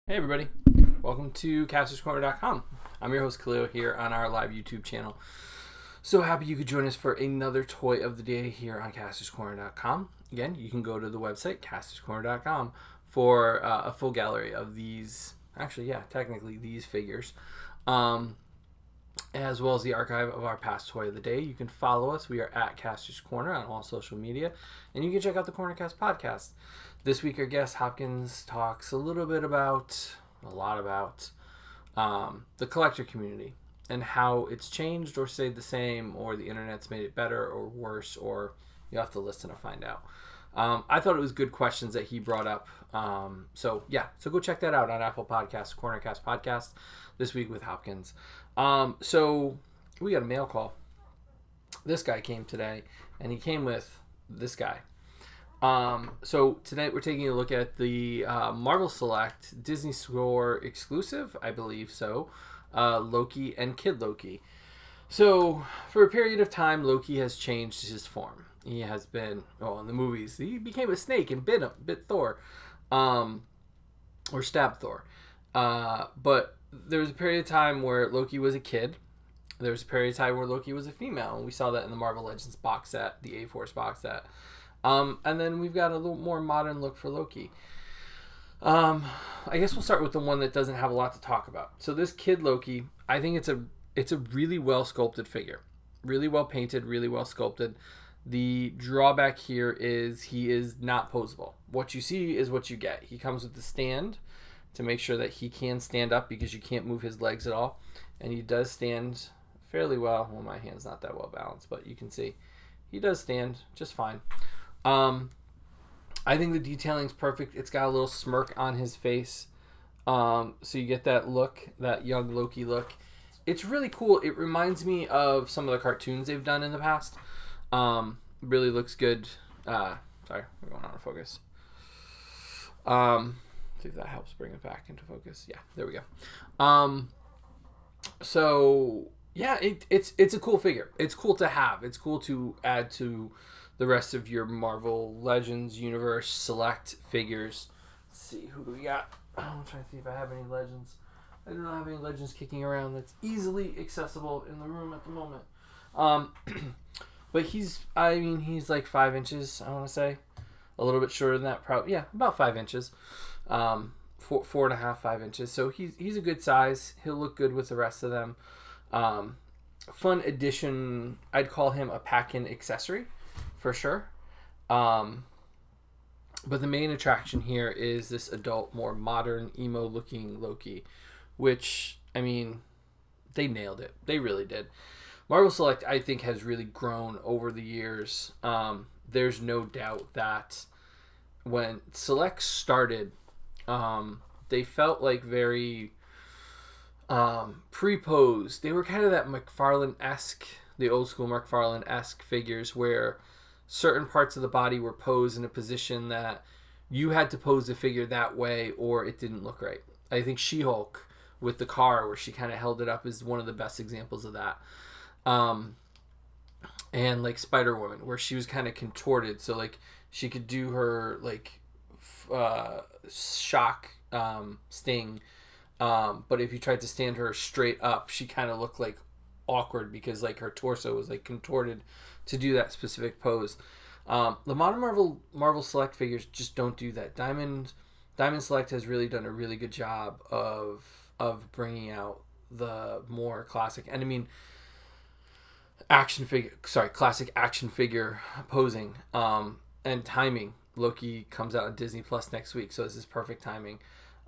Hey everybody, welcome to Castor'sCorner.com. I'm your host Khalil here on our live YouTube channel. So happy you could join us for another toy of the day here on Castor'sCorner.com. Again, you can go to the website Castor'sCorner.com for a full gallery of these, technically these figures, as well as the archive of our past toy of the day. You can follow us. We are at Kastor's Corner on all social media, and you can check out the Cornercast podcast. This week, our guest Hopkins talks a lot about the collector community and how it's changed or stayed the same, or the internet's made it better or worse, or you have to listen to find out. I thought it was good questions that he brought up. So go check that out on Apple Podcasts, Cornercast podcast this week with Hopkins. So we got a mail call. This guy came today, and he came with this guy. So tonight we're taking a look at the Marvel Select Disney Store exclusive, I believe so, Loki and Kid Loki. So for a period of time, Loki has changed his form. He has been, in the movies, he became a snake and bit Thor, or stabbed Thor. But there was a period of time where Loki was a kid. There was a period of time where Loki was a female, and we saw that in the Marvel Legends box set, the A-Force box set. And then we've got a little more modern look for Loki. I guess we'll start with the one that doesn't have a lot to talk about. So this Kid Loki, I think it's a really well sculpted figure, really well painted, really well sculpted. The drawback here is he is not posable. What you see is what you get. He comes with the stand to make sure that he can stand up, because you can't move his legs at all, and he does stand fairly well. Well, my hand's not that well balanced, but you can see he does stand just fine. I think the detailing's perfect. It's got a little smirk on his face. So you get that look, that young Loki look. It's really cool. It reminds me of some of the cartoons they've done in the past. Really looks good. Sorry, we're going out of focus. See if that helps bring it back into focus. Yeah, there we go. So yeah, it's a cool figure. It's cool to have. It's cool to add to the rest of your Marvel Legends universe select figures. Let's see, who do we got? I'm trying to see if I have any Legends. I do not have any Legends kicking around that's easily accessible in the room at the moment. But he's like 5 inches, I want to say. A little bit shorter than that, probably. Yeah, about 5 inches. 4.5, 5 inches. So he's a good size. He'll look good with the rest of them. Fun addition. I'd call him a pack-in accessory, for sure. But the main attraction here is this adult, more modern, emo-looking Loki, which, they nailed it. They really did. Marvel Select, I think, has really grown over the years. There's no doubt that when Select started, they felt like very pre-posed. They were kind of that McFarlane-esque, the old school McFarlane-esque figures, where certain parts of the body were posed in a position that you had to pose the figure that way or it didn't look right. I think She-Hulk with the car, where she kind of held it up, is one of the best examples of that. And like Spider-Woman, where she was kind of contorted, so like she could do her like shock sting, but if you tried to stand her straight up, she kind of looked like awkward, because like her torso was like contorted to do that specific pose. The modern Marvel Select figures just don't do that. Diamond Select has really done a really good job of bringing out the more classic, and classic action figure posing and timing. Loki comes out on Disney Plus next week, so this is perfect timing.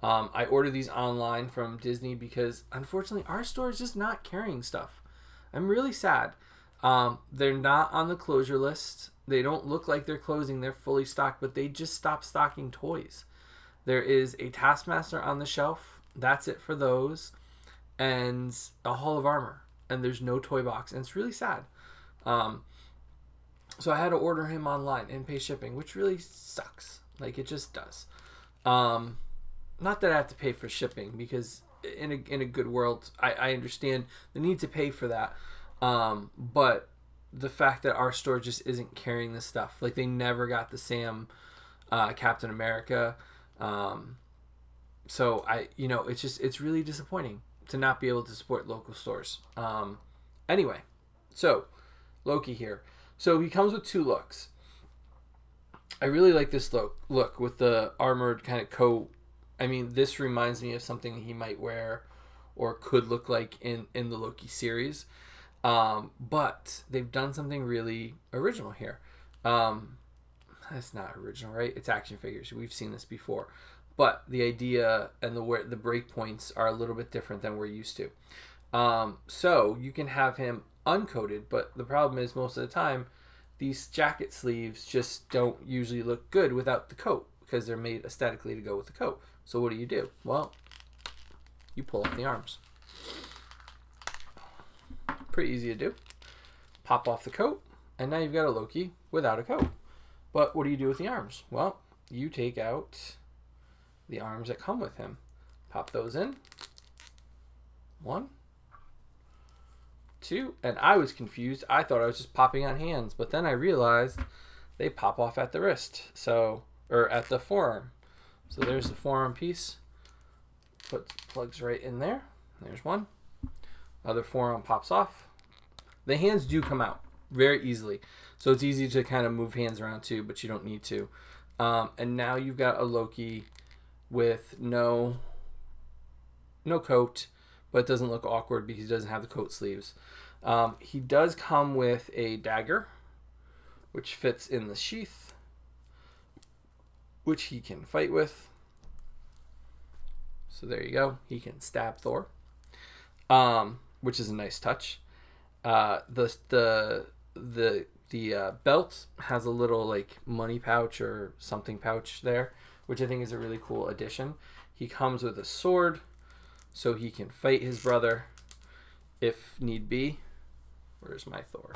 I ordered these online from Disney because unfortunately our store is just not carrying stuff. I'm really sad. They're not on the closure list. They don't look like they're closing. They're fully stocked, but they just stopped stocking toys. There is a Taskmaster on the shelf. That's it for those. And a Hall of Armor. And there's no toy box. And it's really sad. So I had to order him online and pay shipping, which really sucks. Like, it just does. Not that I have to pay for shipping, because in a good world, I understand the need to pay for that. But the fact that our store just isn't carrying this stuff, like they never got the Sam Captain America. So it's really disappointing to not be able to support local stores. Anyway, so Loki here. So he comes with 2 looks. I really like this look with the armored kind of coat. I mean, this reminds me of something he might wear or could look like in the Loki series. But they've done something really original here. That's not original, right? It's action figures. We've seen this before. But the idea and the break points are a little bit different than we're used to. So you can have him uncoated, but the problem is most of the time these jacket sleeves just don't usually look good without the coat because they're made aesthetically to go with the coat. So what do? Well, you pull off the arms. Pretty easy to do. Pop off the coat, and now you've got a Loki without a coat. But what do you do with the arms? Well, you take out the arms that come with him. Pop those in. 1, 2, and I was confused. I thought I was just popping on hands, but then I realized they pop off at the wrist, or at the forearm. So there's the forearm piece. Plugs right in there. There's one. Other forearm pops off. The hands do come out very easily, so it's easy to kind of move hands around too, but you don't need to. And now you've got a Loki with no coat, but it doesn't look awkward because he doesn't have the coat sleeves. He does come with a dagger, which fits in the sheath, which he can fight with. So there you go. He can stab Thor, which is a nice touch. The belt has a little like money pouch or something pouch there, which I think is a really cool addition. He comes with a sword, so he can fight his brother if need be. Where's my Thor?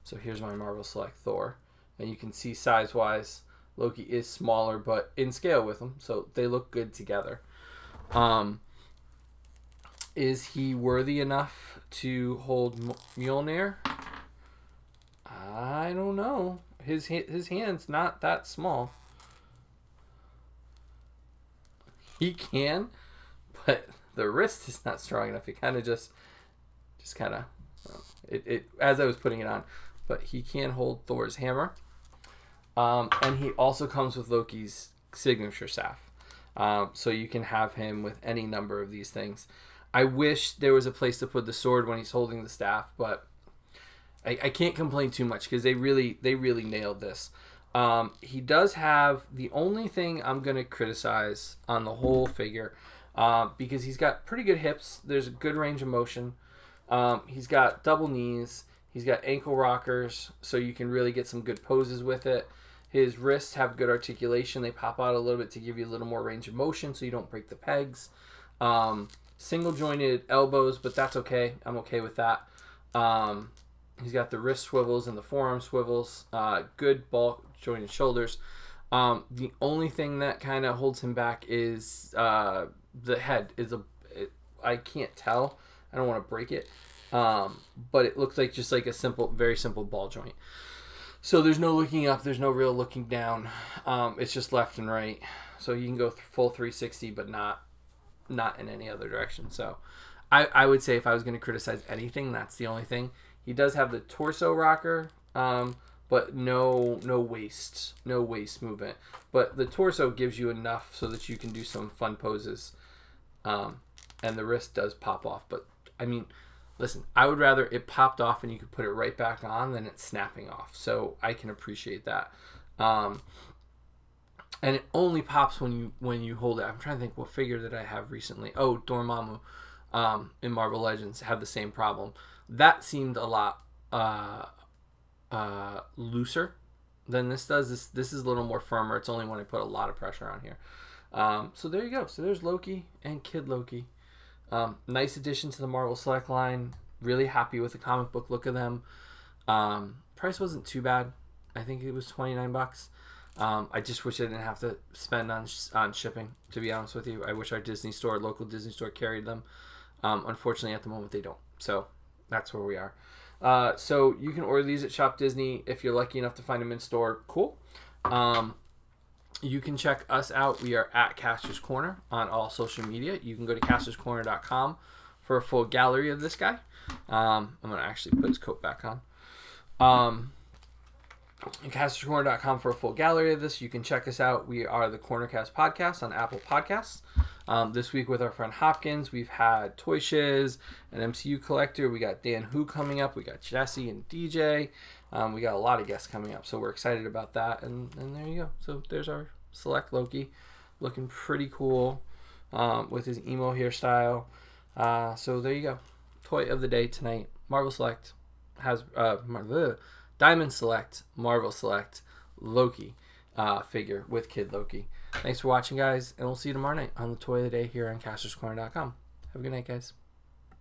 So here's my Marvel Select Thor. And you can see size-wise, Loki is smaller, but in scale with him, so they look good together. Is he worthy enough to hold Mjolnir? I don't know. His hand's not that small. He can, but the wrist is not strong enough. It kind of just kind of it as I was putting it on, but he can hold Thor's hammer. And he also comes with Loki's signature staff, so you can have him with any number of these things. I wish there was a place to put the sword when he's holding the staff, but I can't complain too much because they really nailed this. He does have the only thing I'm going to criticize on the whole figure, because he's got pretty good hips. There's a good range of motion. He's got double knees. He's got ankle rockers, so you can really get some good poses with it. His wrists have good articulation. They pop out a little bit to give you a little more range of motion so you don't break the pegs. Single jointed elbows, but that's okay. I'm okay with that. He's got the wrist swivels and the forearm swivels. Good ball jointed shoulders. The only thing that kind of holds him back is the head. I can't tell. I don't want to break it. But it looks like just like a very simple ball joint. So there's no looking up. There's no real looking down. It's just left and right. So you can go full 360, but not in any other direction. So I would say if I was going to criticize anything, that's the only thing. He does have the torso rocker, but no waist movement. But the torso gives you enough so that you can do some fun poses. And the wrist does pop off. But, I mean, listen, I would rather it popped off and you could put it right back on than it snapping off. So I can appreciate that. And it only pops when you hold it. I'm trying to think what figure did I have recently. Oh, Dormammu in Marvel Legends had the same problem. That seemed a lot looser than this does. This is a little more firmer. It's only when I put a lot of pressure on here. So there you go. So there's Loki and Kid Loki. Nice addition to the Marvel Select line. Really happy with the comic book look of them. Price wasn't too bad. I think it was $29. I just wish I didn't have to spend on shipping, to be honest with you. I wish our local Disney store carried them. Unfortunately, at the moment, they don't. So that's where we are. So you can order these at Shop Disney if you're lucky enough to find them in store. Cool. You can check us out. We are at Kastor's Corner on all social media. You can go to castorscorner.com for a full gallery of this guy. I'm going to actually put his coat back on. Castorscorner.com for a full gallery of this. You can check us out. We are the Cornercast Podcast on Apple Podcasts. This week with our friend Hopkins, we've had Toy Shiz, an MCU collector. We got Dan Who coming up. We got Jesse and DJ. We got a lot of guests coming up, so we're excited about that. And there you go. So there's our Select Loki, looking pretty cool with his emo hairstyle. So there you go. Toy of the day tonight. Marvel Select has Diamond Select, Marvel Select Loki figure with Kid Loki. Thanks for watching, guys, and we'll see you tomorrow night on the Toy of the Day here on castorscorner.com. Have a good night, guys.